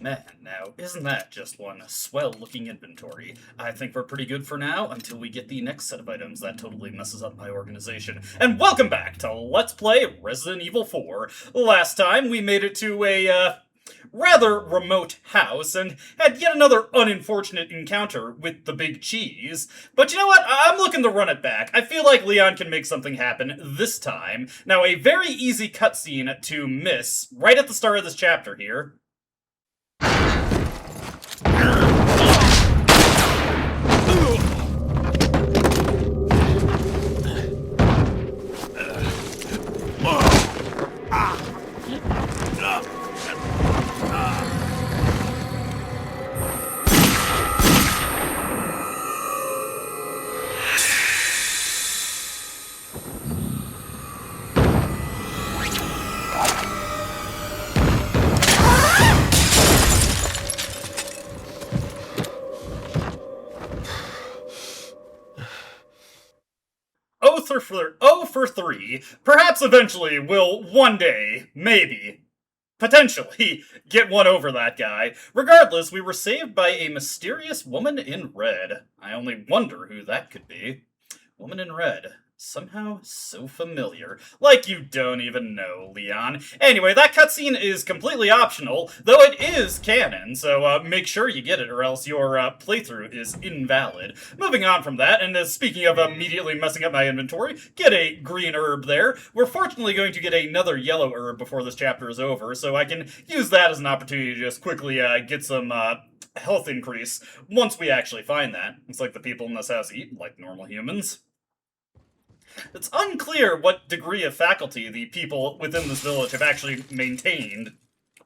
Man, now, isn't that just one swell-looking inventory? I think we're pretty good for now, until we get the next set of items that totally messes up my organization. And welcome back to Let's Play Resident Evil 4. Last time, we made it to a, rather remote house, and had yet another unfortunate encounter with the big cheese. But you know what? I'm looking to run it back. I feel like Leon can make something happen this time. Now, a very easy cutscene to miss, right at the start of this chapter here. Oh for 3. Perhaps eventually we'll one day, maybe, potentially, get one over that guy. Regardless, we were saved by a mysterious woman in red. I only wonder who that could be. Woman in red. Somehow so familiar. Like you don't even know, Leon. Anyway, that cutscene is completely optional, though it is canon, so make sure you get it or else your playthrough is invalid. Moving on from that, and speaking of immediately messing up my inventory, get a green herb there. We're fortunately going to get another yellow herb before this chapter is over, so I can use that as an opportunity to just quickly get some health increase once we actually find that. It's like the people in this house eat like normal humans. It's unclear what degree of faculty the people within this village have actually maintained,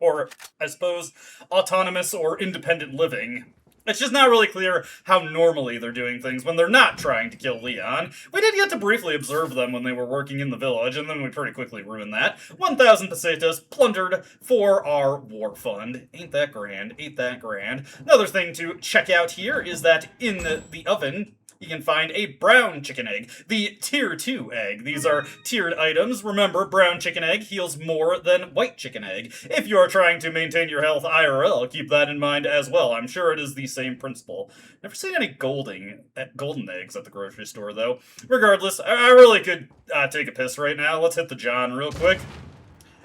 or, I suppose, autonomous or independent living. It's just not really clear how normally they're doing things when they're not trying to kill Leon. We did get to briefly observe them when they were working in the village, and then we pretty quickly ruined that. 1,000 pesetas plundered for our war fund. Ain't that grand, ain't that grand. Another thing to check out here is that in the oven, you can find a brown chicken egg, the tier 2 egg. These are tiered items. Remember, brown chicken egg heals more than white chicken egg. If you are trying to maintain your health IRL, keep that in mind as well. I'm sure it is the same principle. Never seen any golden eggs at the grocery store, though. Regardless, I really could take a piss right now. Let's hit the John real quick.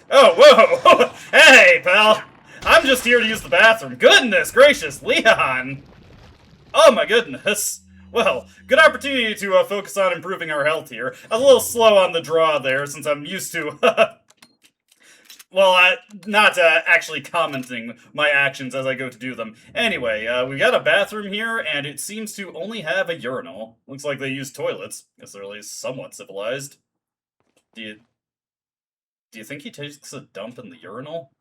Oh, whoa! Hey, pal! I'm just here to use the bathroom. Goodness gracious, Leon! Oh my goodness. Well, good opportunity to focus on improving our health here. A little slow on the draw there, since I'm used to, well, not actually commenting my actions as I go to do them. Anyway, we got a bathroom here, and it seems to only have a urinal. Looks like they use toilets. Guess they're at least somewhat civilized. Do you think he takes a dump in the urinal?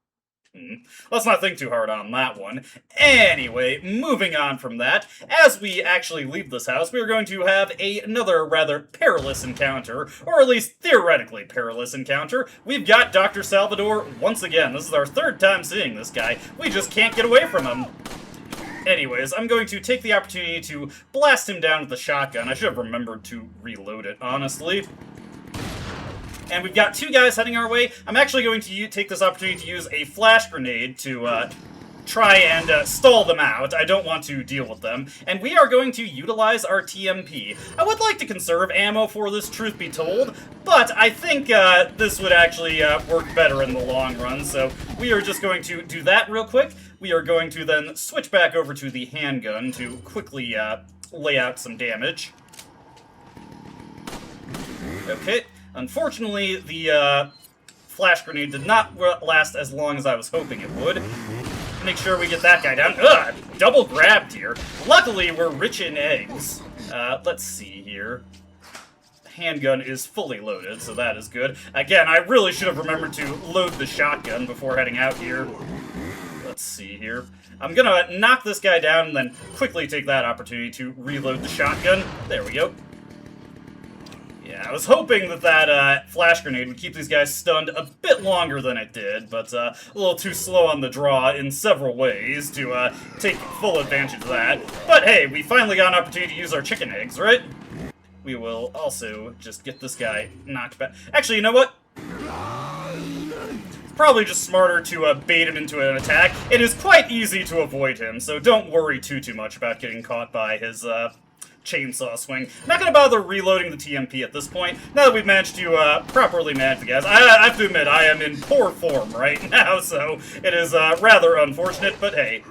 Let's not think too hard on that one. Anyway, moving on from that, as we actually leave this house, we are going to have another rather perilous encounter, or at least theoretically perilous encounter. We've got Dr. Salvador once again. This is our third time seeing this guy. We just can't get away from him. Anyways, I'm going to take the opportunity to blast him down with the shotgun. I should have remembered to reload it, honestly. And we've got 2 guys heading our way. I'm actually going to take this opportunity to use a flash grenade to try and stall them out. I don't want to deal with them. And we are going to utilize our TMP. I would like to conserve ammo for this, truth be told, but I think this would actually work better in the long run. So we are just going to do that real quick. We are going to then switch back over to the handgun to quickly lay out some damage. Okay. Unfortunately, the flash grenade did not last as long as I was hoping it would. Make sure we get that guy down. Ugh! Double grabbed here. Luckily, we're rich in eggs. Let's see here. Handgun is fully loaded, so that is good. Again, I really should have remembered to load the shotgun before heading out here. Let's see here. I'm gonna knock this guy down and then quickly take that opportunity to reload the shotgun. There we go. Yeah, I was hoping that that flash grenade would keep these guys stunned a bit longer than it did, but a little too slow on the draw in several ways to take full advantage of that. But hey, we finally got an opportunity to use our chicken eggs, right? We will also just get this guy knocked back. Actually, you know what? probably just smarter to bait him into an attack. It is quite easy to avoid him, so don't worry too much about getting caught by his chainsaw swing. Not gonna bother reloading the TMP at this point, now that we've managed to properly manage the guys. I have to admit, I am in poor form right now, so it is rather unfortunate, but hey.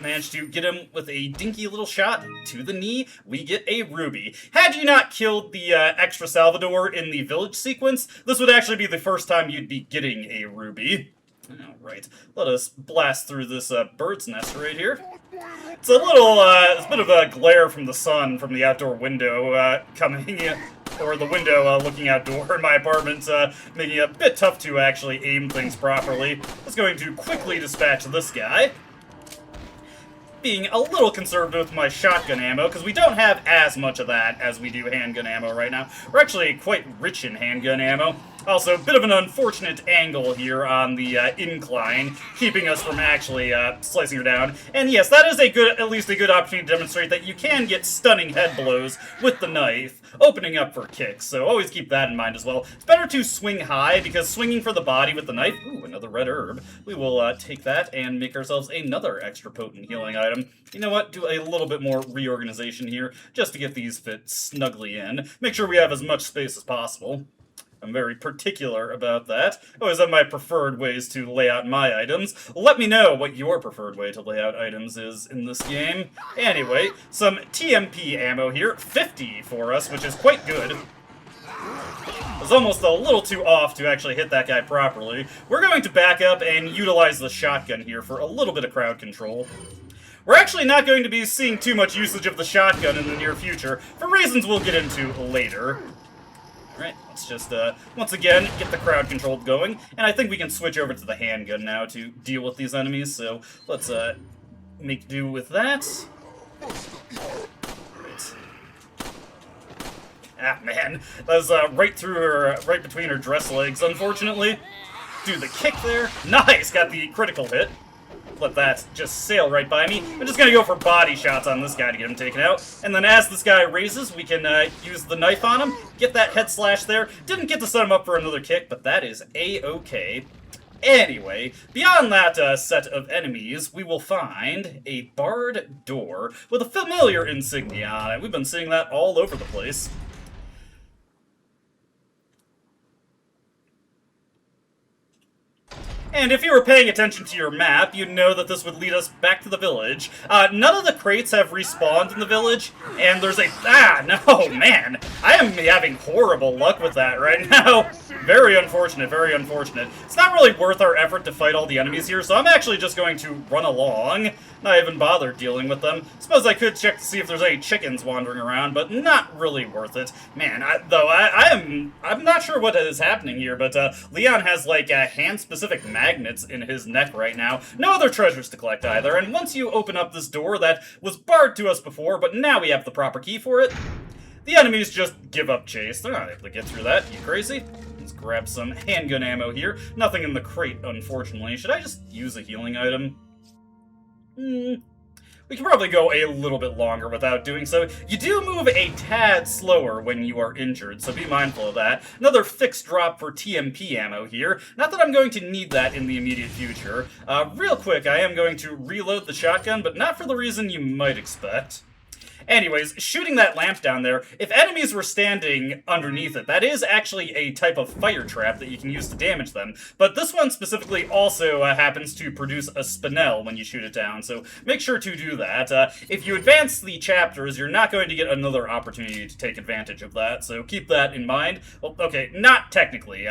Managed to get him with a dinky little shot to the knee. We get a ruby. Had you not killed the extra Salvador in the village sequence, this would actually be the first time you'd be getting a ruby. Alright, let us blast through this bird's nest right here. It's a little, it's a bit of a glare from the sun from the outdoor window coming in, or the window looking outdoor in my apartment, making it a bit tough to actually aim things properly. I was going to quickly dispatch this guy. Being a little conservative with my shotgun ammo, because we don't have as much of that as we do handgun ammo right now. We're actually quite rich in handgun ammo. Also, a bit of an unfortunate angle here on the incline, keeping us from actually slicing her down. And yes, that is at least a good opportunity to demonstrate that you can get stunning head blows with the knife, opening up for kicks, so always keep that in mind as well. It's better to swing high, because swinging for the body with the knife, ooh, another red herb, we will take that and make ourselves another extra potent healing item. You know what, do a little bit more reorganization here, just to get these fit snugly in. Make sure we have as much space as possible. I'm very particular about that. I always have my preferred ways to lay out my items. Let me know what your preferred way to lay out items is in this game. Anyway, some TMP ammo here. 50 for us, which is quite good. I was almost a little too off to actually hit that guy properly. We're going to back up and utilize the shotgun here for a little bit of crowd control. We're actually not going to be seeing too much usage of the shotgun in the near future, for reasons we'll get into later. Alright, let's just, once again, get the crowd control going, and I think we can switch over to the handgun now to deal with these enemies, so let's, make do with that. Right. Ah, man, that was, right through her, right between her dress legs, unfortunately. Do the kick there. Nice! Got the critical hit. Let that just sail right by me. I'm just gonna go for body shots on this guy to get him taken out. And then as this guy raises, we can use the knife on him, get that head slash there. Didn't get to set him up for another kick, but that is A-okay. Anyway, beyond that set of enemies, we will find a barred door with a familiar insignia on it. We've been seeing that all over the place. And if you were paying attention to your map, you'd know that this would lead us back to the village. None of the crates have respawned in the village, and there's a... Ah, no, man! I am having horrible luck with that right now. Very unfortunate, very unfortunate. It's not really worth our effort to fight all the enemies here, so I'm actually just going to run along. Not even bother dealing with them. Suppose I could check to see if there's any chickens wandering around, but not really worth it. Man, I'm not sure what is happening here, but Leon has like hand-specific magnets in his neck right now. No other treasures to collect either, and once you open up this door that was barred to us before, but now we have the proper key for it, the enemies just give up chase. They're not able to get through that. You crazy? Let's grab some handgun ammo here. Nothing in the crate, unfortunately. Should I just use a healing item? We can probably go a little bit longer without doing so. You do move a tad slower when you are injured, so be mindful of that. Another fixed drop for TMP ammo here. Not that I'm going to need that in the immediate future. Real quick, I am going to reload the shotgun, but not for the reason you might expect. Anyways, shooting that lamp down there, if enemies were standing underneath it, that is actually a type of fire trap that you can use to damage them. But this one specifically also happens to produce a spinel when you shoot it down, so make sure to do that. If you advance the chapters, you're not going to get another opportunity to take advantage of that, so keep that in mind. Well, okay, not technically.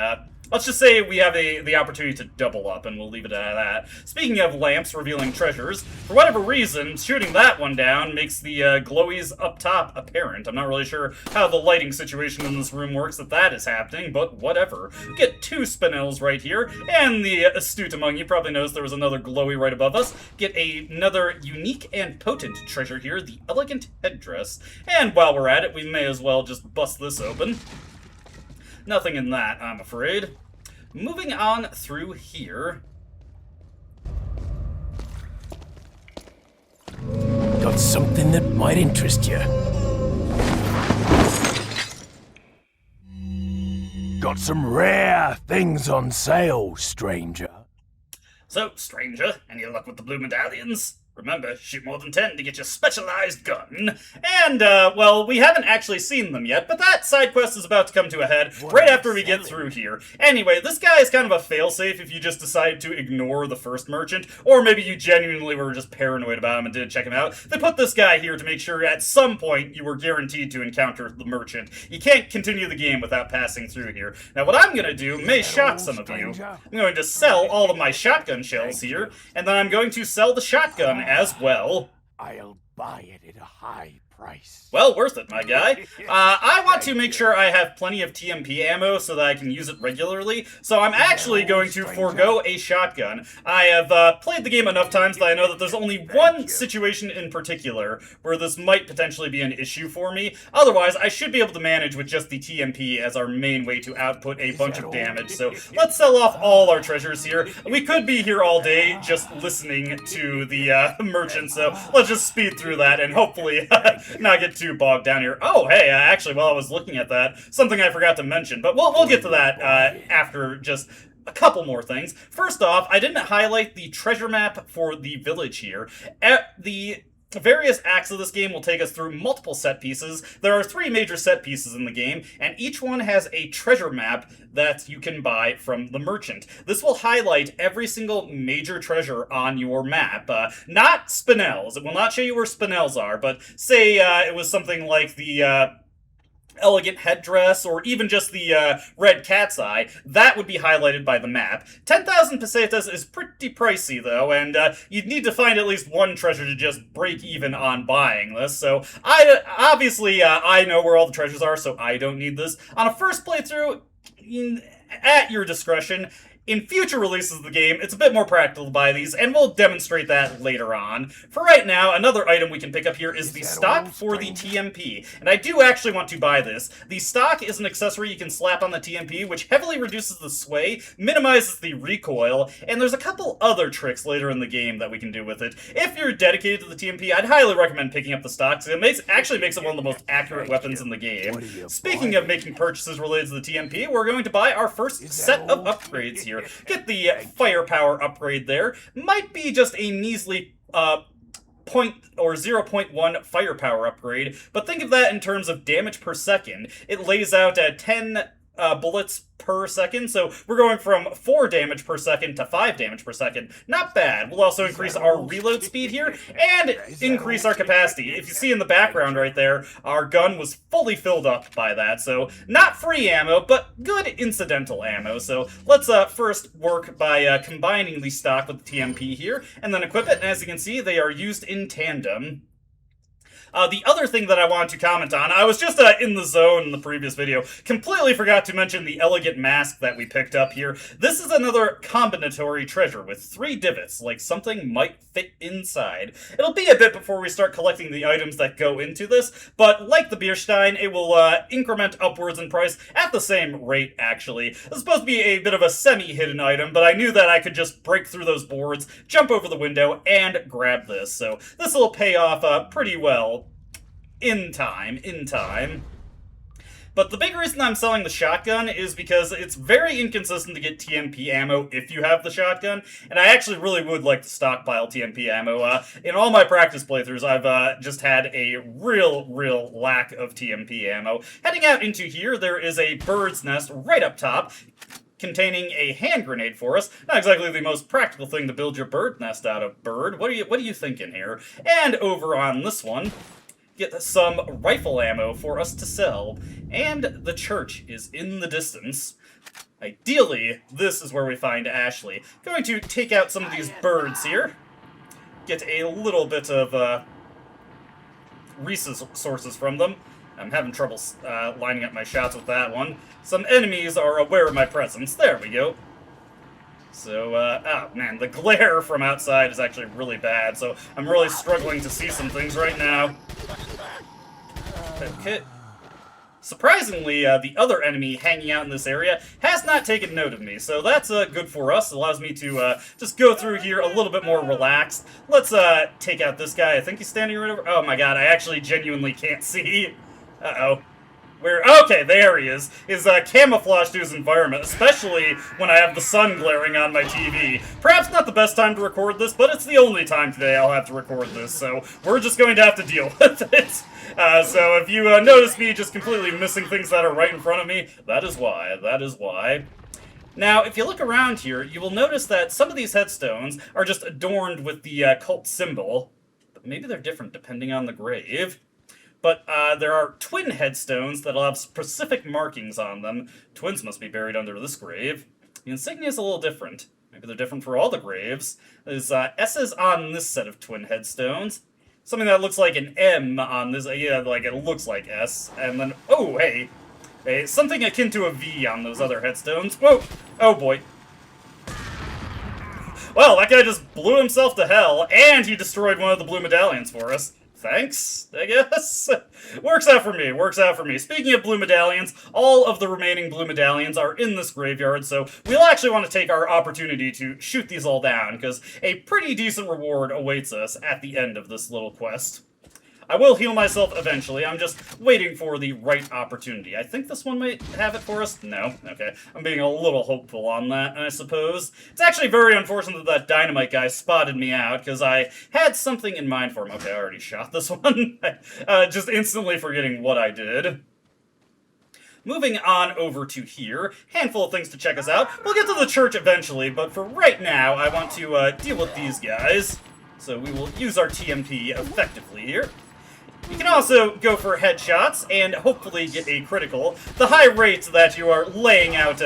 Let's just say we have the opportunity to double up, and we'll leave it at that. Speaking of lamps revealing treasures, for whatever reason, shooting that one down makes the glowies up top apparent. I'm not really sure how the lighting situation in this room works that is happening, but whatever. We get 2 spinels right here, and the astute among you probably knows there was another glowy right above us. Get another unique and potent treasure here, the elegant headdress. And while we're at it, we may as well just bust this open. Nothing in that, I'm afraid. Moving on through here. Got something that might interest you. Got some rare things on sale, stranger. So, stranger, any luck with the blue medallions? Remember, shoot more than 10 to get your specialized gun. And, well, we haven't actually seen them yet, but that side quest is about to come to a head right after we get through here. Anyway, this guy is kind of a failsafe if you just decide to ignore the first merchant, or maybe you genuinely were just paranoid about him and didn't check him out. They put this guy here to make sure at some point you were guaranteed to encounter the merchant. You can't continue the game without passing through here. Now, what I'm gonna do may shock some of you. I'm going to sell all of my shotgun shells here, and then I'm going to sell the shotgun as well. I'll buy it at a high price. Well, worth it, my guy. I want to make sure I have plenty of TMP ammo so that I can use it regularly, so I'm actually going to forego a shotgun. I have played the game enough times that I know that there's only one situation in particular where this might potentially be an issue for me. Otherwise, I should be able to manage with just the TMP as our main way to output a bunch of damage. So let's sell off all our treasures here. We could be here all day just listening to the merchant, so let's just speed through that and hopefully not get too bogged down here. Oh, hey, actually, while I was looking at that, something I forgot to mention, but we'll get to that after just a couple more things. First off, I didn't highlight the treasure map for the village here. The various acts of this game will take us through multiple set pieces. There are 3 major set pieces in the game, and each one has a treasure map that you can buy from the merchant. This will highlight every single major treasure on your map. Not spinels. It will not show you where spinels are, but say it was something like the elegant headdress, or even just the red cat's eye, that would be highlighted by the map. 10,000 pesetas is pretty pricey, though, and you'd need to find at least one treasure to just break even on buying this, so obviously, I know where all the treasures are, so I don't need this. On a first playthrough, at your discretion, in future releases of the game, it's a bit more practical to buy these, and we'll demonstrate that later on. For right now, another item we can pick up here is the stock for the TMP, and I do actually want to buy this. The stock is an accessory you can slap on the TMP, which heavily reduces the sway, minimizes the recoil, and there's a couple other tricks later in the game that we can do with it. If you're dedicated to the TMP, I'd highly recommend picking up the stock, because it actually makes it one of the most accurate weapons in the game. Speaking of making purchases related to the TMP, we're going to buy our first set of upgrades here. Get the firepower upgrade there. Might be just a measly 0.1 firepower upgrade, but think of that in terms of damage per second. It lays out at 10 bullets per second, so we're going from 4 damage per second to 5 damage per second. Not bad. We'll also increase our reload speed here, and increase our capacity. If you see in the background right there, our gun was fully filled up by that, so not free ammo, but good incidental ammo. So let's first work by combining the stock with the TMP here, and then equip it, and as you can see, they are used in tandem. The other thing that I wanted to comment on, I was just in the zone in the previous video, completely forgot to mention the elegant mask that we picked up here. This is another combinatory treasure with 3 divots, like something might fit inside. It'll be a bit before we start collecting the items that go into this, but like the Bierstein, it will increment upwards in price at the same rate, actually. It's supposed to be a bit of a semi-hidden item, but I knew that I could just break through those boards, jump over the window, and grab this, so this will pay off pretty well. In time. But the big reason I'm selling the shotgun is because it's very inconsistent to get TMP ammo if you have the shotgun, and I actually really would like to stockpile TMP ammo. In all my practice playthroughs, I've just had a real lack of TMP ammo. Heading out into here, there is a bird's nest right up top, containing a hand grenade for us. Not exactly the most practical thing to build your bird nest out of, bird. What are you thinking here? And over on this one, get some rifle ammo for us to sell. And the church is in the distance. Ideally, this is where we find Ashley. Going to take out some of these birds here. Get a little bit of resources from them. I'm having trouble lining up my shots with that one. Some enemies are aware of my presence. There we go. So, oh man, the glare from outside is actually really bad, so I'm really struggling to see some things right now. Okay. Surprisingly, the other enemy hanging out in this area has not taken note of me, so that's good for us. It allows me to just go through here a little bit more relaxed. Let's take out this guy. I think he's standing right over... Oh my god, I actually genuinely can't see. Uh-oh. Okay, there he is. Is camouflage to his environment, especially when I have the sun glaring on my TV. Perhaps not the best time to record this, but it's the only time today I'll have to record this, so we're just going to have to deal with it. So if you notice me just completely missing things that are right in front of me, that is why. That is why. Now, if you look around here, you will notice that some of these headstones are just adorned with the cult symbol, but maybe they're different depending on the grave. But there are twin headstones that'll have specific markings on them. Twins must be buried under this grave. The insignia is a little different. Maybe they're different for all the graves. There's S's on this set of twin headstones. Something that looks like an M on this. Yeah, like it looks like S. And then, oh, hey. Hey, something akin to a V on those other headstones. Whoa! Oh, boy. Well, that guy just blew himself to hell, and he destroyed one of the blue medallions for us. Thanks, I guess. Works out for me, works out for me. Speaking of blue medallions, all of the remaining blue medallions are in this graveyard, so we'll actually want to take our opportunity to shoot these all down, because a pretty decent reward awaits us at the end of this little quest. I will heal myself eventually, I'm just waiting for the right opportunity. I think this one might have it for us. No? Okay. I'm being a little hopeful on that, I suppose. It's actually very unfortunate that that dynamite guy spotted me out, because I had something in mind for him. Okay, I already shot this one. Just instantly forgetting what I did. Moving on over to here, handful of things to check us out. We'll get to the church eventually, but for right now, I want to deal with these guys. So we will use our TMP effectively here. You can also go for headshots and hopefully get a critical. The high rate that you are laying out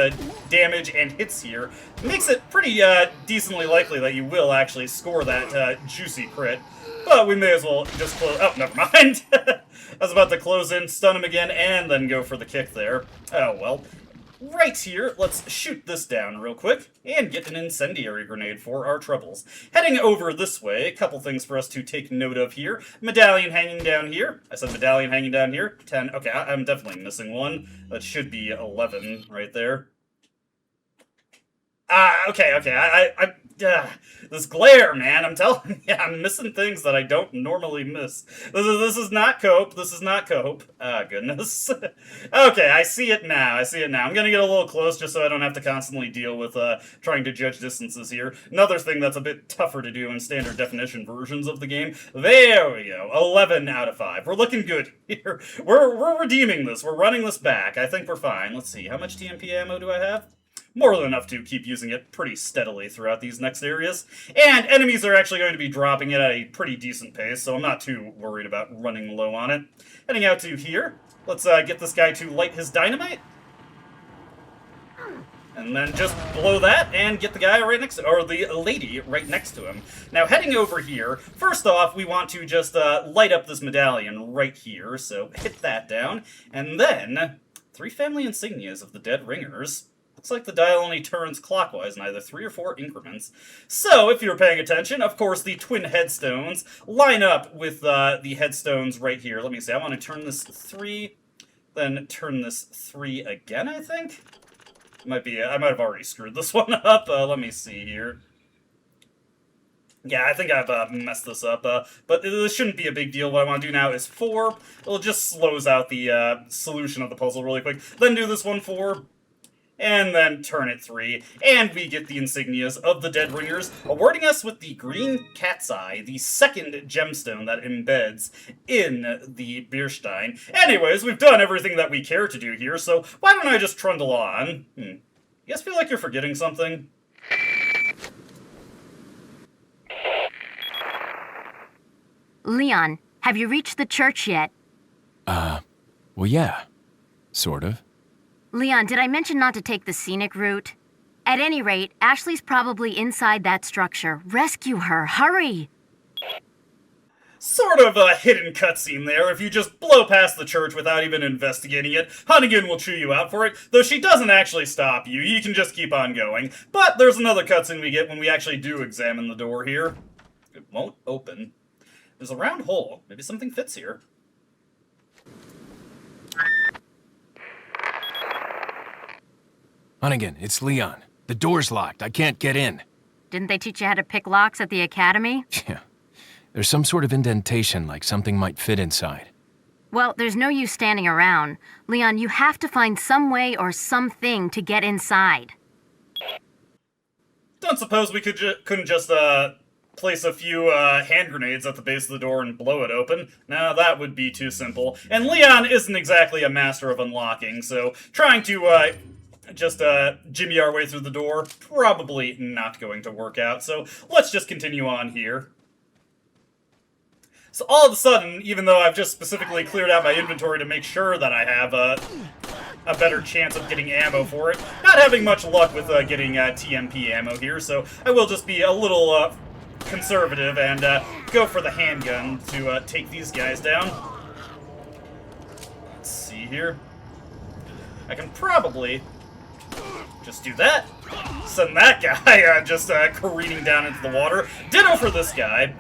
damage and hits here makes it pretty decently likely that you will actually score that juicy crit. But we may as well just close... Oh, never mind. I was about to close in, stun him again, and then go for the kick there. Oh, well. Right here, let's shoot this down real quick, and get an incendiary grenade for our troubles. Heading over this way, a couple things for us to take note of here. Medallion hanging down here. I said medallion hanging down here. 10. Okay, I'm definitely missing one. That should be 11 right there. Okay. This glare, man, I'm telling you, I'm missing things that I don't normally miss. This is not cope. This is not cope. Ah, goodness. Okay, I see it now. I'm gonna get a little close just so I don't have to constantly deal with trying to judge distances here. Another thing that's a bit tougher to do in standard definition versions of the game. There we go. 11 out of 5. We're looking good here. We're redeeming this. We're running this back. I think we're fine. Let's see. How much TMP ammo do I have? More than enough to keep using it pretty steadily throughout these next areas. And enemies are actually going to be dropping it at a pretty decent pace, so I'm not too worried about running low on it. Heading out to here. Let's get this guy to light his dynamite. And then just blow that and get the guy right next to, or the lady right next to him. Now heading over here, first off, we want to just light up this medallion right here, so hit that down. And then 3 family insignias of the dead ringers. Looks like the dial only turns clockwise in either 3 or 4 increments. So, if you're paying attention, of course, the twin headstones line up with the headstones right here. Let me see, I want to turn this 3, then turn this 3 again, I think? I might have already screwed this one up. Let me see here. Yeah, I think I've messed this up, but this shouldn't be a big deal. What I want to do now is 4. It'll just slows out the solution of the puzzle really quick. Then do this one 4. And then turn it 3, and we get the insignias of the Dead Ringers, awarding us with the Green Cat's Eye, the second gemstone that embeds in the Bierstein. Anyways, we've done everything that we care to do here, so why don't I just trundle on? You guys feel like you're forgetting something? Leon, have you reached the church yet? Well, yeah. Sort of. Leon, did I mention not to take the scenic route? At any rate, Ashley's probably inside that structure. Rescue her, hurry! Sort of a hidden cutscene there. If you just blow past the church without even investigating it, Hunnigan will chew you out for it, though she doesn't actually stop you. You can just keep on going. But there's another cutscene we get when we actually do examine the door here. It won't open. There's a round hole. Maybe something fits here. Hunnigan, it's Leon. The door's locked. I can't get in. Didn't they teach you how to pick locks at the academy? Yeah. There's some sort of indentation, like something might fit inside. Well, there's no use standing around. Leon, you have to find some way or something to get inside. Don't suppose we couldn't just, place a few, hand grenades at the base of the door and blow it open? No, that would be too simple. And Leon isn't exactly a master of unlocking, so trying to, just, jimmy our way through the door, probably not going to work out, so let's just continue on here. So all of a sudden, even though I've just specifically cleared out my inventory to make sure that I have a better chance of getting ammo for it, not having much luck with getting TMP ammo here, so I will just be a little conservative and go for the handgun to take these guys down. Let's see here. I can probably just do that. Send that guy just careening down into the water. Ditto for this guy.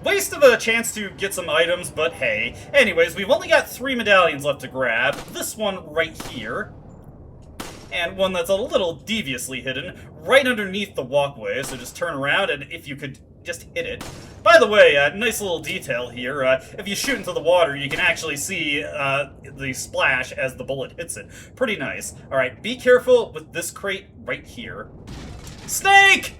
Waste of a chance to get some items, but hey. Anyways, we've only got 3 medallions left to grab. This one right here. And one that's a little deviously hidden right underneath the walkway, so just turn around and if you could just hit it. By the way, nice little detail here. If you shoot into the water, you can actually see the splash as the bullet hits it. Pretty nice. Alright, be careful with this crate right here. Snake!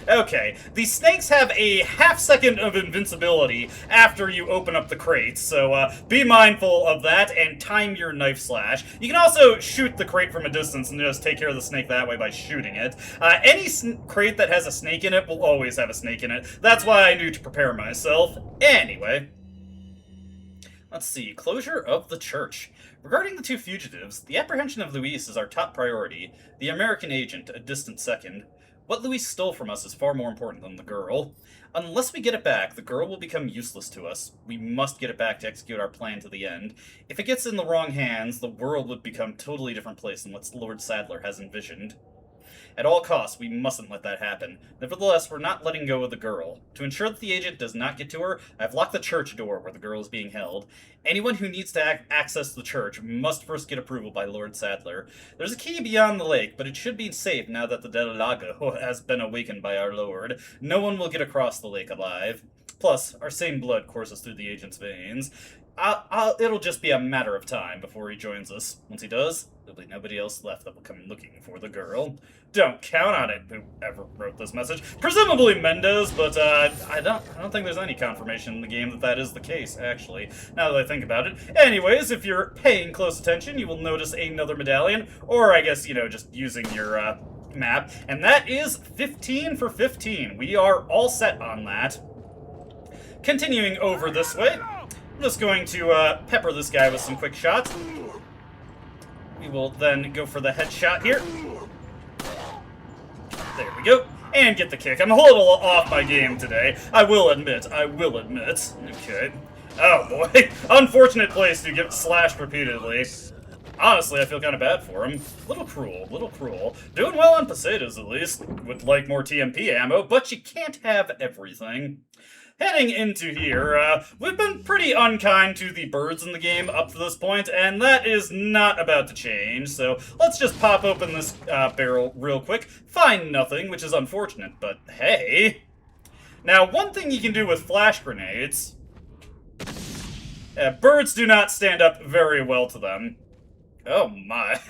Okay, the snakes have a half-second of invincibility after you open up the crates, so be mindful of that and time your knife slash. You can also shoot the crate from a distance and just take care of the snake that way by shooting it. Any crate that has a snake in it will always have a snake in it. That's why I knew to prepare myself. Anyway. Let's see, closure of the church. Regarding the 2 fugitives, the apprehension of Luis is our top priority, the American agent a distant second. What Luis stole from us is far more important than the girl. Unless we get it back, the girl will become useless to us. We must get it back to execute our plan to the end. If it gets in the wrong hands, the world would become a totally different place than what Lord Sadler has envisioned. At all costs, we mustn't let that happen. Nevertheless, we're not letting go of the girl. To ensure that the agent does not get to her, I've locked the church door where the girl is being held. Anyone who needs to access the church must first get approval by Lord Sadler. There's a key beyond the lake, but it should be safe now that the Lago has been awakened by our lord. No one will get across the lake alive. Plus, our same blood courses through the agent's veins. It'll just be a matter of time before he joins us. Once he does, there'll be nobody else left that will come looking for the girl. Don't count on it, whoever wrote this message. Presumably Mendez, but I don't think there's any confirmation in the game that that is the case, actually, now that I think about it. Anyways, if you're paying close attention, you will notice another medallion, or I guess, you know, just using your map, and that is 15 for 15. We are all set on that. Continuing over this way, I'm just going to pepper this guy with some quick shots. We will then go for the headshot here. There we go. And get the kick. I'm a little off my game today. I will admit. Okay. Oh boy. Unfortunate place to get slashed repeatedly. Honestly, I feel kind of bad for him. Little cruel. Doing well on pesetas, at least. Would like more TMP ammo, but you can't have everything. Heading into here, we've been pretty unkind to the birds in the game up to this point, and that is not about to change, so let's just pop open this barrel real quick. Find nothing, which is unfortunate, but hey. Now, one thing you can do with flash grenades, birds do not stand up very well to them. Oh my.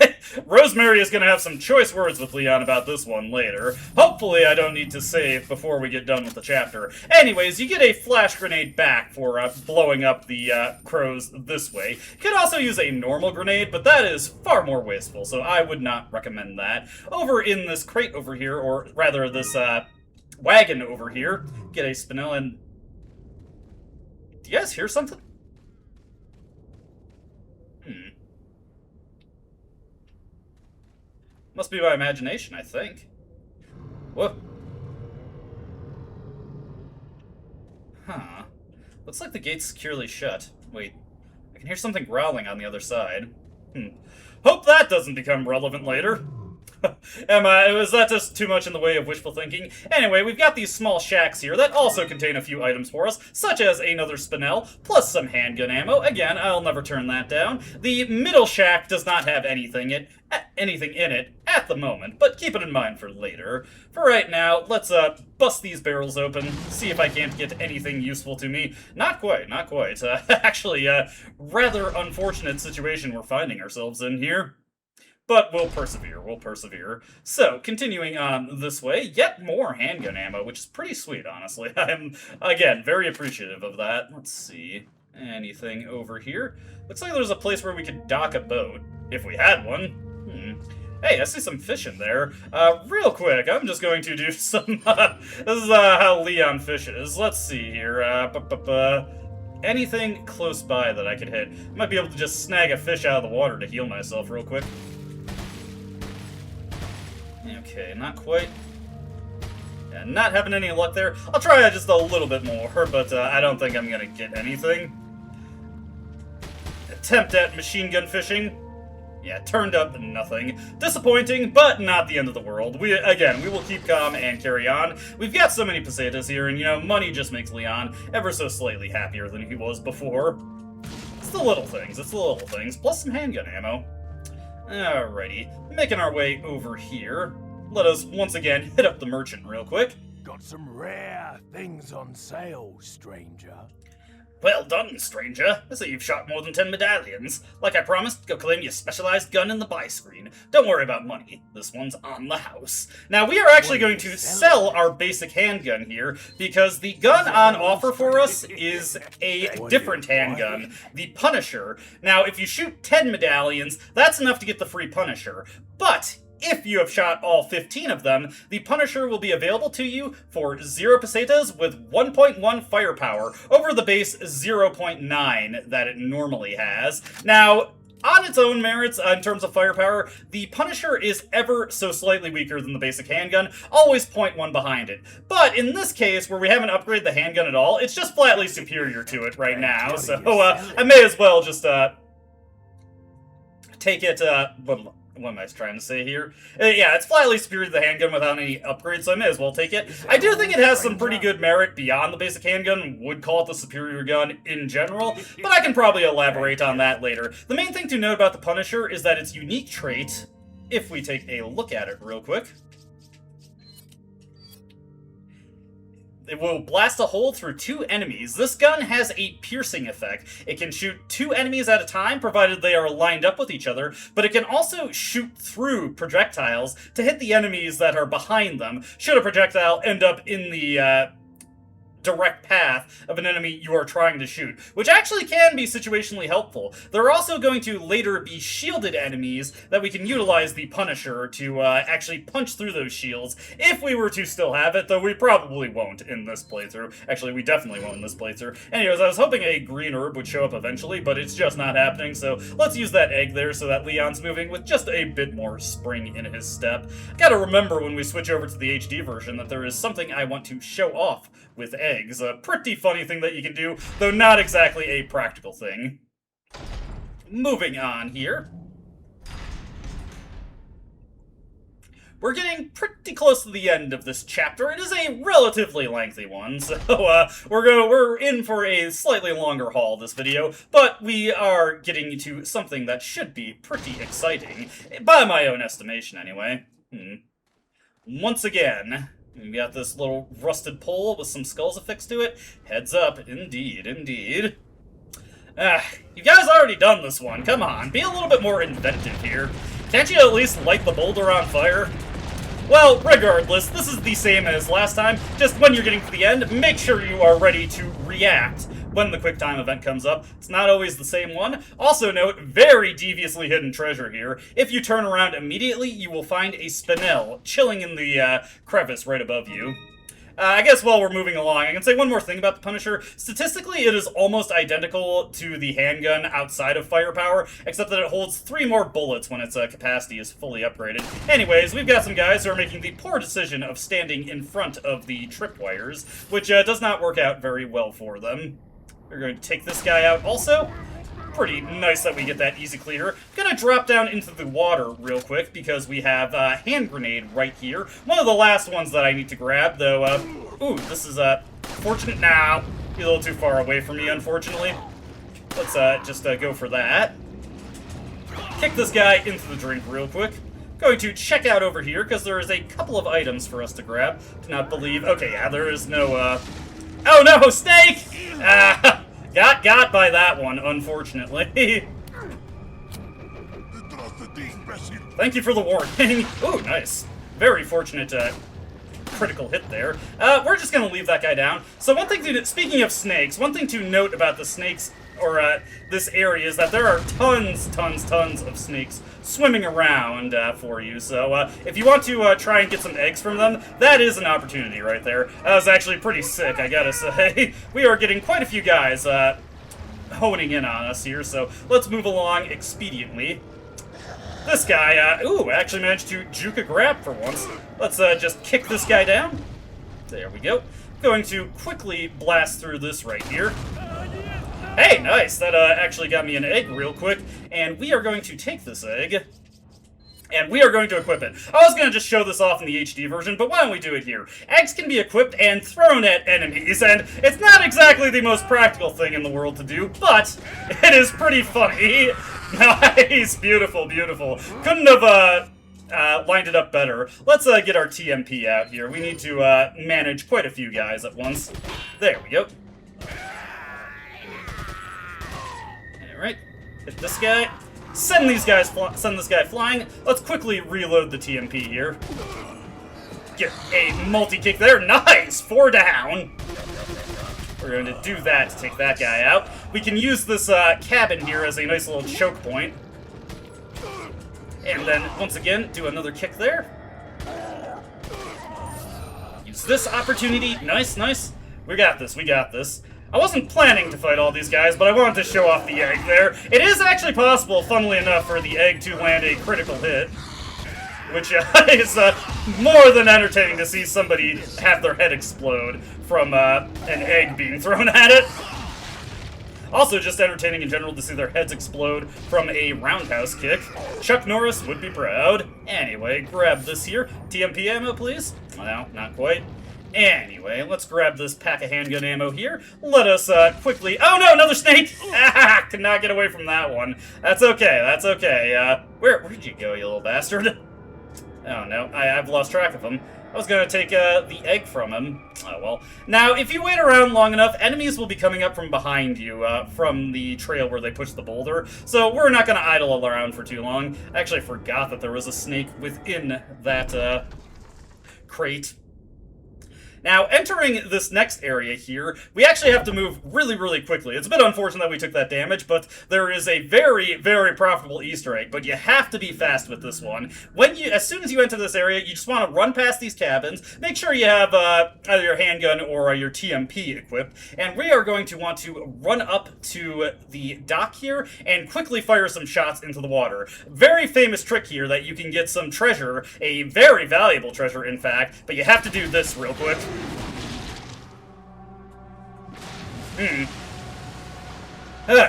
Rosemary is going to have some choice words with Leon about this one later. Hopefully I don't need to save before we get done with the chapter. Anyways, you get a flash grenade back for blowing up the crows this way. You could also use a normal grenade, but that is far more wasteful, so I would not recommend that. Over in this crate over here, or rather this wagon over here, get a spinel and... Do you guys hear something? Must be my imagination, I think. Whoa. Huh. Looks like the gate's securely shut. Wait, I can hear something growling on the other side. Hope that doesn't become relevant later. Was that just too much in the way of wishful thinking? Anyway, we've got these small shacks here that also contain a few items for us, such as another spinel, plus some handgun ammo. Again, I'll never turn that down. The middle shack does not have anything in it at the moment, but keep it in mind for later. For right now, let's bust these barrels open, see if I can't get anything useful to me. Not quite, not quite. Actually, rather unfortunate situation we're finding ourselves in here. But we'll persevere, we'll persevere. So, continuing on this way, yet more handgun ammo, which is pretty sweet, honestly. I'm, again, very appreciative of that. Let's see. Anything over here? Looks like there's a place where we could dock a boat, if we had one. Hey, I see some fish in there. Real quick, I'm just going to do some, this is how Leon fishes. Let's see here, anything close by that I could hit. I might be able to just snag a fish out of the water to heal myself real quick. Okay, not quite. Yeah, not having any luck there. I'll try just a little bit more, but I don't think I'm gonna get anything. Attempt at machine gun fishing. Yeah, turned up nothing. Disappointing, but not the end of the world. We will keep calm and carry on. We've got so many pesetas here, and, you know, money just makes Leon ever so slightly happier than he was before. It's the little things, plus some handgun ammo. Alrighty, making our way over here. Let us once again hit up the merchant real quick. Got some rare things on sale, stranger. Well done, stranger. I see you've shot more than 10 medallions. Like I promised, go claim your specialized gun in the buy screen. Don't worry about money. This one's on the house. Now, we are actually going to sell our basic handgun here, because the gun on offer for us is a different handgun, the Punisher. Now, if you shoot 10 medallions, that's enough to get the free Punisher. But if you have shot all 15 of them, the Punisher will be available to you for 0 pesetas with 1.1 firepower over the base 0.9 that it normally has. Now, on its own merits, in terms of firepower, the Punisher is ever so slightly weaker than the basic handgun, always 0.1 behind it. But in this case, where we haven't upgraded the handgun at all, it's just flatly superior to it right now, so I may as well just take it, what am I trying to say here? Yeah, it's flatly superior to the handgun without any upgrades, so I may as well take it. I do think it has some pretty good merit beyond the basic handgun, would call it the superior gun in general, but I can probably elaborate on that later. The main thing to note about the Punisher is that its unique trait, if we take a look at it real quick, it will blast a hole through 2 enemies. This gun has a piercing effect. It can shoot 2 enemies at a time, provided they are lined up with each other, but it can also shoot through projectiles to hit the enemies that are behind them, should a projectile end up in the direct path of an enemy you are trying to shoot, which actually can be situationally helpful. There are also going to later be shielded enemies that we can utilize the Punisher to actually punch through those shields, if we were to still have it, though we probably won't in this playthrough. Actually, we definitely won't in this playthrough. Anyways, I was hoping a green herb would show up eventually, but it's just not happening, so let's use that egg there so that Leon's moving with just a bit more spring in his step. Gotta remember when we switch over to the HD version that there is something I want to show off with eggs. A pretty funny thing that you can do, though not exactly a practical thing. Moving on here. We're getting pretty close to the end of this chapter. It is a relatively lengthy one, so we're in for a slightly longer haul this video, but we are getting to something that should be pretty exciting, by my own estimation anyway. Once again, we got this little rusted pole with some skulls affixed to it. Heads up, indeed, indeed. You guys already done this one. Come on, be a little bit more inventive here. Can't you at least light the boulder on fire? Well, regardless, this is the same as last time. Just when you're getting to the end, make sure you are ready to react when the QuickTime event comes up. It's not always the same one. Also note, very deviously hidden treasure here. If you turn around immediately, you will find a spinel chilling in the crevice right above you. I guess while we're moving along, I can say one more thing about the Punisher. Statistically, it is almost identical to the handgun outside of firepower, except that it holds 3 more bullets when its capacity is fully upgraded. Anyways, we've got some guys who are making the poor decision of standing in front of the tripwires, which does not work out very well for them. We're going to take this guy out also. Pretty nice that we get that easy clear. Gonna drop down into the water real quick because we have a hand grenade right here. One of the last ones that I need to grab, though. Ooh, this is fortunate now. Be a little too far away from me, unfortunately. Let's just go for that. Kick this guy into the drink real quick. Going to check out over here because there is a couple of items for us to grab. Do not believe. Okay, yeah, there is no. Oh no, snake! Got by that one, unfortunately. Thank you for the warning. Ooh, nice. Very fortunate critical hit there. We're just gonna leave that guy down. So one thing to, speaking of snakes, one thing to note about the snakes, or this area, is that there are tons of snakes swimming around for you. So if you want to try and get some eggs from them, that is an opportunity right there. That was actually pretty sick, I gotta say. We are getting quite a few guys honing in on us here, so let's move along expediently. This guy, ooh, actually managed to juke a grab for once. Let's just kick this guy down. There we go. Going to quickly blast through this right here. Hey, nice! That actually got me an egg real quick, and we are going to take this egg, and we are going to equip it. I was going to just show this off in the HD version, but why don't we do it here? Eggs can be equipped and thrown at enemies, and it's not exactly the most practical thing in the world to do, but it is pretty funny. Nice! Beautiful, beautiful. Couldn't have, lined it up better. Let's get our TMP out here. We need to manage quite a few guys at once. There we go. Alright, hit this guy. Send this guy flying. Let's quickly reload the TMP here. Get a multi-kick there. Nice! 4 down. We're going to do that to take that guy out. We can use this cabin here as a nice little choke point. And then, once again, do another kick there. Use this opportunity. Nice, nice. We got this, we got this. I wasn't planning to fight all these guys, but I wanted to show off the egg there. It is actually possible, funnily enough, for the egg to land a critical hit. Which is more than entertaining to see somebody have their head explode from an egg being thrown at it. Also just entertaining in general to see their heads explode from a roundhouse kick. Chuck Norris would be proud. Anyway, grab this here. TMP ammo, please. Well, not quite. Anyway, let's grab this pack of handgun ammo here. Let us quickly... Oh no, another snake! Ah, could not get away from that one. That's okay, that's okay. Where'd you go, you little bastard? Oh no, I've lost track of him. I was gonna take the egg from him. Oh well. Now, if you wait around long enough, enemies will be coming up from behind you, from the trail where they pushed the boulder. So we're not gonna idle around for too long. I actually forgot that there was a snake within that crate. Now, entering this next area here, we actually have to move really, really quickly. It's a bit unfortunate that we took that damage, but there is a very, very profitable Easter egg, but you have to be fast with this one. As soon as you enter this area, you just want to run past these cabins, make sure you have either your handgun or your TMP equipped, and we are going to want to run up to the dock here and quickly fire some shots into the water. Very famous trick here that you can get some treasure, a very valuable treasure, in fact, but you have to do this real quick.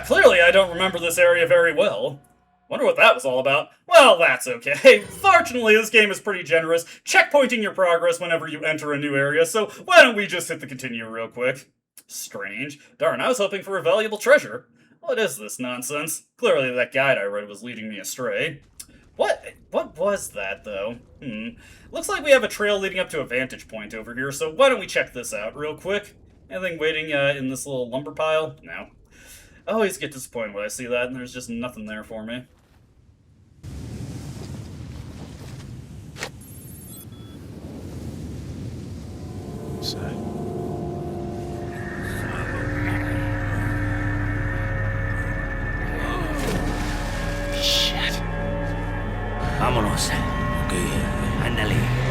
Clearly I don't remember this area very well. Wonder what that was all about. Well, that's okay. Fortunately, this game is pretty generous, checkpointing your progress whenever you enter a new area, so why don't we just hit the continue real quick? Strange. Darn, I was hoping for a valuable treasure. What is this nonsense? Clearly that guide I read was leading me astray. What was that, though? Looks like we have a trail leading up to a vantage point over here, so why don't we check this out real quick? Anything waiting in this little lumber pile? No. I always get disappointed when I see that, and there's just nothing there for me. Shit. Vámonos. Okay, ándale.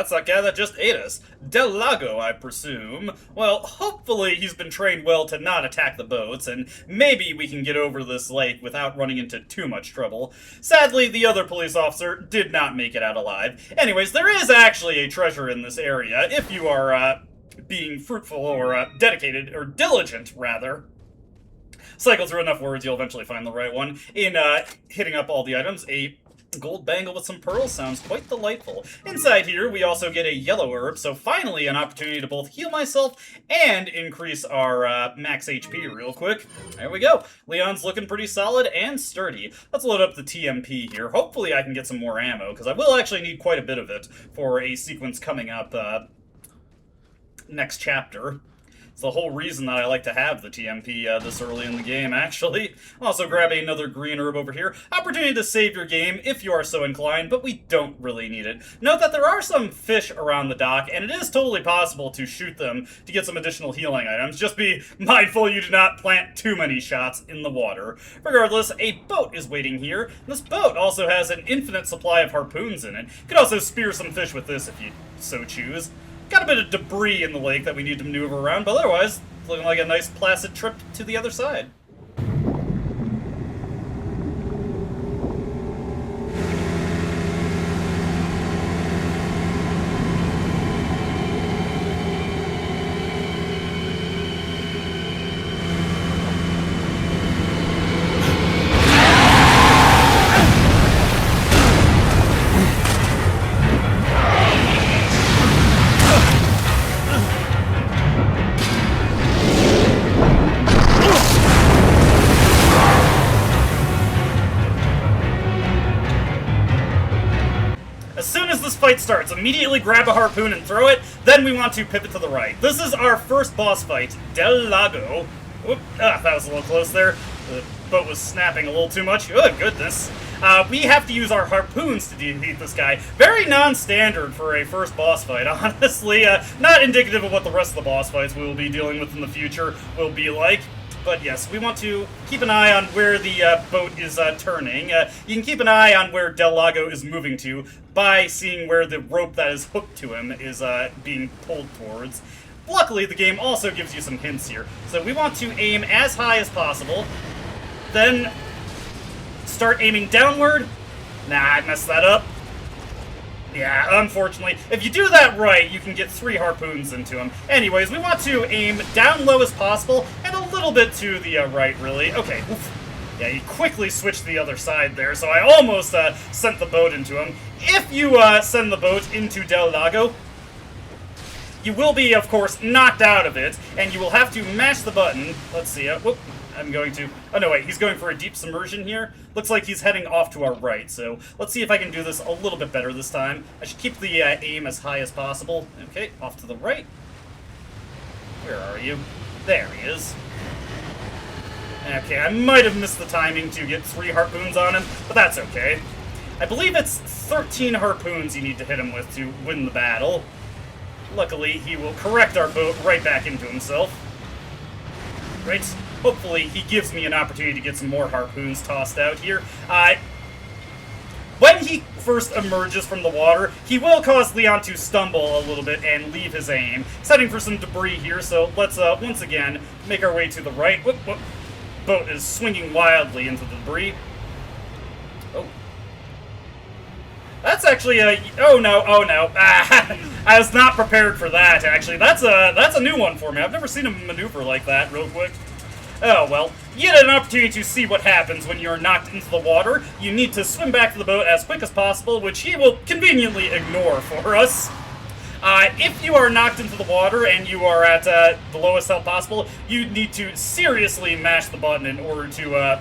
that's that guy that just ate us. Del Lago, I presume. Well, hopefully he's been trained well to not attack the boats, and maybe we can get over this lake without running into too much trouble. Sadly, the other police officer did not make it out alive. Anyways, there is actually a treasure in this area, if you are, being fruitful or, dedicated, or diligent, rather. Cycle through enough words, you'll eventually find the right one. In, hitting up all the items, a gold bangle with some pearls sounds quite delightful. Inside here, we also get a yellow herb, so finally an opportunity to both heal myself and increase our max HP real quick. There we go. Leon's looking pretty solid and sturdy. Let's load up the TMP here. Hopefully I can get some more ammo, because I will actually need quite a bit of it for a sequence coming up next chapter. It's the whole reason that I like to have the TMP this early in the game, actually. Also grab another green herb over here. Opportunity to save your game if you are so inclined, but we don't really need it. Note that there are some fish around the dock, and it is totally possible to shoot them to get some additional healing items. Just be mindful you do not plant too many shots in the water. Regardless, a boat is waiting here. And this boat also has an infinite supply of harpoons in it. You could also spear some fish with this if you so choose. Got a bit of debris in the lake that we need to maneuver around, but otherwise, looking like a nice placid trip to the other side. Fight starts. Immediately grab a harpoon and throw it, then we want to pivot to the right. This is our first boss fight, Del Lago. Whoop, that was a little close there. The boat was snapping a little too much. Oh, goodness. We have to use our harpoons to defeat this guy. Very non-standard for a first boss fight, honestly. Not indicative of what the rest of the boss fights we will be dealing with in the future will be like. But yes, we want to keep an eye on where the boat is turning. You can keep an eye on where Del Lago is moving to by seeing where the rope that is hooked to him is being pulled towards. Luckily, the game also gives you some hints here. So we want to aim as high as possible, then start aiming downward. Nah, I messed that up. Yeah, unfortunately. If you do that right, you can get 3 harpoons into him. Anyways, we want to aim down low as possible, and a little bit to the right, really. Okay, oof. Yeah, he quickly switched to the other side there, so I almost sent the boat into him. If you send the boat into Del Lago, you will be, of course, knocked out of it, and you will have to mash the button. Let's see. Whoop. I'm going to... Oh, no, wait. He's going for a deep submersion here. Looks like he's heading off to our right, so let's see if I can do this a little bit better this time. I should keep the aim as high as possible. Okay, off to the right. Where are you? There he is. Okay, I might have missed the timing to get 3 harpoons on him, but that's okay. I believe it's 13 harpoons you need to hit him with to win the battle. Luckily, he will correct our boat right back into himself. Right. Hopefully, he gives me an opportunity to get some more harpoons tossed out here. When he first emerges from the water, he will cause Leon to stumble a little bit and leave his aim. Setting for some debris here, so let's once again make our way to the right. Whoop, whoop. Boat is swinging wildly into the debris. Oh. That's actually a... Oh, no. Oh, no. I was not prepared for that, actually. That's a new one for me. I've never seen him maneuver like that real quick. Oh, well, you get an opportunity to see what happens when you're knocked into the water. You need to swim back to the boat as quick as possible, which he will conveniently ignore for us. If you are knocked into the water and you are at the lowest health possible, you need to seriously mash the button in order to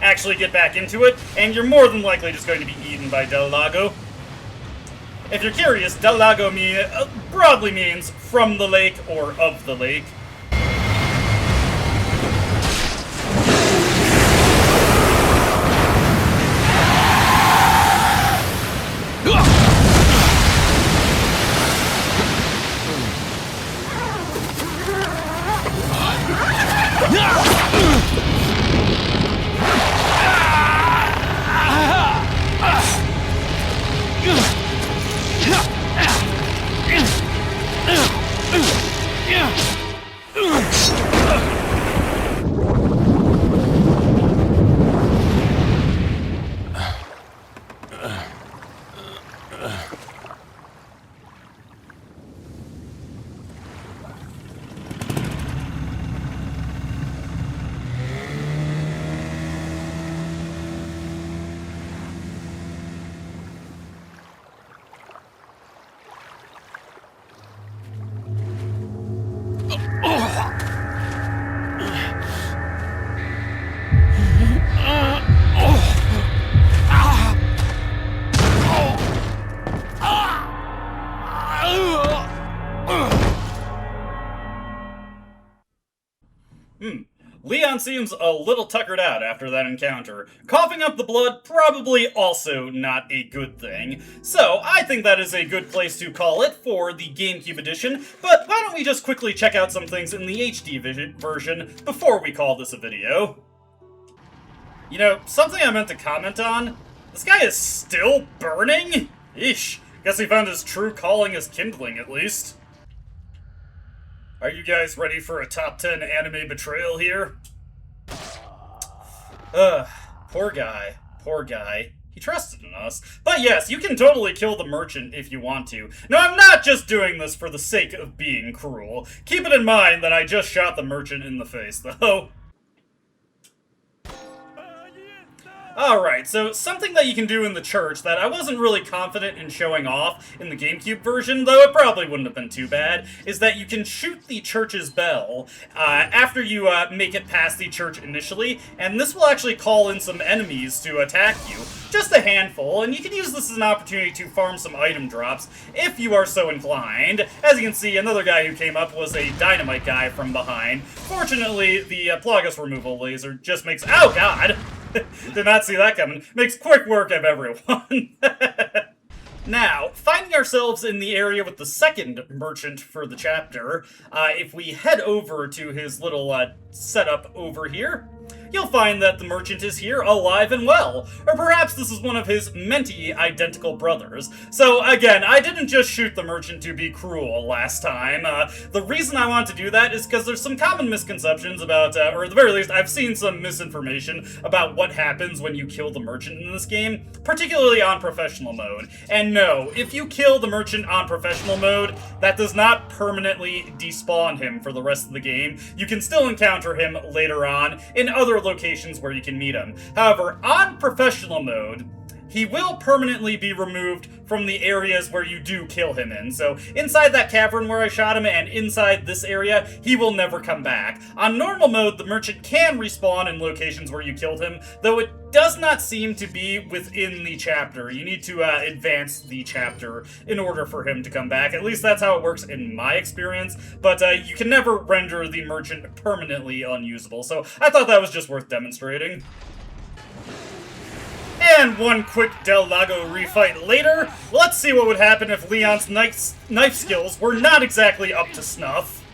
actually get back into it, and you're more than likely just going to be eaten by Del Lago. If you're curious, Del Lago broadly means from the lake or of the lake. Leon seems a little tuckered out after that encounter. Coughing up the blood, probably also not a good thing. So, I think that is a good place to call it for the GameCube edition, but why don't we just quickly check out some things in the HD version before we call this a video. You know, something I meant to comment on, this guy is still burning? Eesh, guess he found his true calling as kindling at least. Are you guys ready for a top 10 anime betrayal here? Poor guy. Poor guy. He trusted in us. But yes, you can totally kill the merchant if you want to. Now, I'm not just doing this for the sake of being cruel. Keep it in mind that I just shot the merchant in the face, though. Alright, so something that you can do in the church that I wasn't really confident in showing off in the GameCube version, though it probably wouldn't have been too bad, is that you can shoot the church's bell after you make it past the church initially, and this will actually call in some enemies to attack you. Just a handful, and you can use this as an opportunity to farm some item drops if you are so inclined. As you can see, another guy who came up was a dynamite guy from behind. Fortunately, the Plagas removal laser just makes— oh god! Did not see that coming. Makes quick work of everyone. Now, finding ourselves in the area with the second merchant for the chapter, if we head over to his little setup over here, you'll find that the merchant is here alive and well. Or perhaps this is one of his many identical brothers. So again, I didn't just shoot the merchant to be cruel last time. The reason I want to do that is because there's some common misconceptions about, or at the very least, I've seen some misinformation about what happens when you kill the merchant in this game, particularly on professional mode. And no, if you kill the merchant on professional mode, that does not permanently despawn him for the rest of the game. You can still encounter him later on in other locations where you can meet him. However, on professional mode, he will permanently be removed from the areas where you do kill him in. So inside that cavern where I shot him and inside this area, he will never come back. On normal mode, the merchant can respawn in locations where you killed him, though it does not seem to be within the chapter. You need to advance the chapter in order for him to come back. At least that's how it works in my experience, but you can never render the merchant permanently unusable. So I thought that was just worth demonstrating. And one quick Del Lago refight later, let's see what would happen if Leon's knife skills were not exactly up to snuff.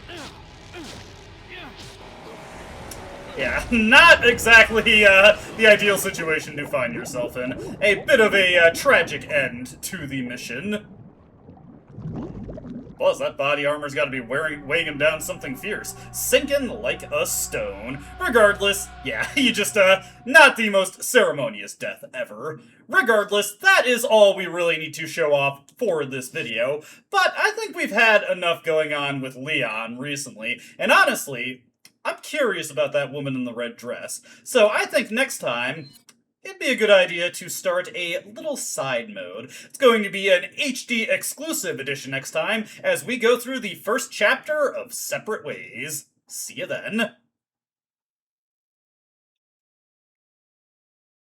Yeah, not exactly the ideal situation to find yourself in. A bit of a tragic end to the mission. Plus, that body armor's gotta be weighing him down something fierce. Sinking like a stone. Regardless, yeah, you just, not the most ceremonious death ever. Regardless, that is all we really need to show off for this video. But I think we've had enough going on with Leon recently. And honestly, I'm curious about that woman in the red dress. So I think next time, it'd be a good idea to start a little side mode. It's going to be an HD exclusive edition next time as we go through the first chapter of Separate Ways. See you then.